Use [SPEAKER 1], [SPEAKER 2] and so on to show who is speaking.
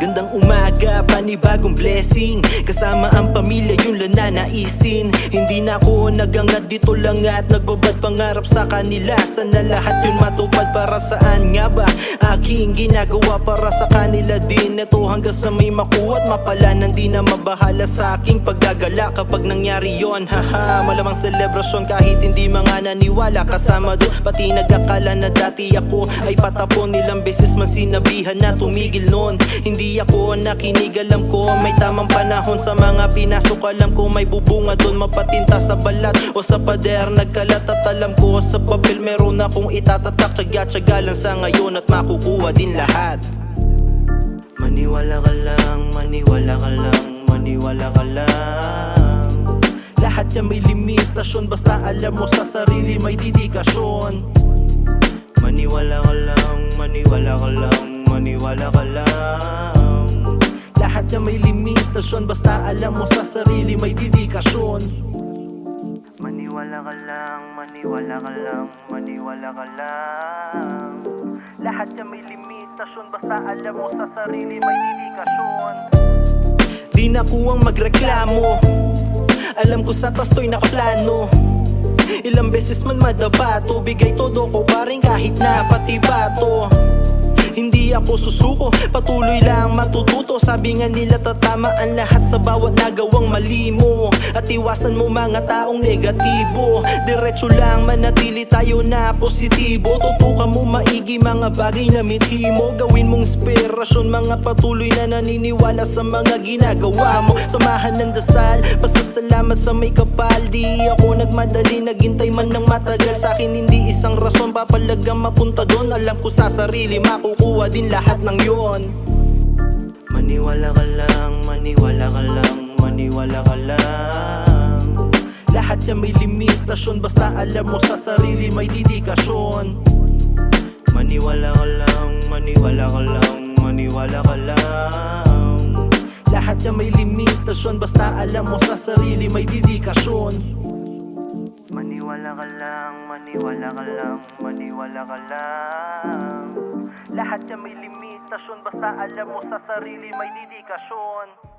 [SPEAKER 1] Gandang umaga, panibagong blessing. Kasama ang pamilya, yun lang nanaisin. Hindi na ako nagangat, dito lang at nagbabad pangarap sa kanila. Sana lahat yun matupad, para saan nga ba aking ginagawa para sa kanila din. Ito hanggang sa may makuha at mapalanan, di na mabahala sa aking paggagala kapag nangyari yon. Haha, malamang selebrasyon kahit hindi mga naniwala. Kasama doon, pati nagakala na dati ako ay patapon. Ilang beses man sinabihan na tumigil nun. Hindi ako nakinig, alam ko may tamang panahon. Sa mga pinasok alam ko may bubunga doon. Mapatinta sa balat o sa pader nagkalat. At alam ko sa papel meron akong itatatak. Tsaga-tsaga lang sa ngayon at makukuha din lahat. Maniwala ka lang, maniwala ka lang, maniwala ka lang. Lahat yan may limitasyon, basta alam mo sa sarili may dedikasyon. Maniwala ka lang, maniwala ka lang, maniwala ka lang. Lahat yan may limitasyon, basta alam mo sa sarili may dedikasyon. Maniwala ka lang, maniwala ka lang, maniwala ka lang. Lahat yan may limitasyon, basta alam mo sa sarili may dedikasyon. Di na kuwang magreklamo, alam ko sa tasto'y nakaplano. Ilang beses man madabato, bigay todo ko pa rin kahit na pati bato. Hindi ako susuko, patuloy lang matututo. Sabi nga nila tatama ang lahat sa bawat nagawang mali mo. At iwasan mo mga taong negatibo. Diretso lang manatili tayo na positibo. Tutukan mo maigi mga bagay na mithi mo. Gawin mong inspirasyon mga patuloy na naniniwala sa mga ginagawa mo. Samahan ng dasal, pasasalamat sa may kapal. Di ako nagmadali, naghintay man ng matagal. Sa akin hindi isang rason, papalagang mapunta doon. Alam ko sa sarili makukuha din lahat ng yon. Maniwala ka lang, maniwala ka lang, maniwala ka lang. Lahat yan may limitasyon, basta alam mo sa sarili may dedikasyon. Maniwala ka lang, maniwala ka lang, maniwala ka lang. Lahat yan may limitasyon, basta alam mo sa sarili may dedikasyon. Maniwala ka lang, maniwala ka lang, maniwala ka lang. Lahat yan may limitasyon, basta alam mo sa sarili may dedikasyon.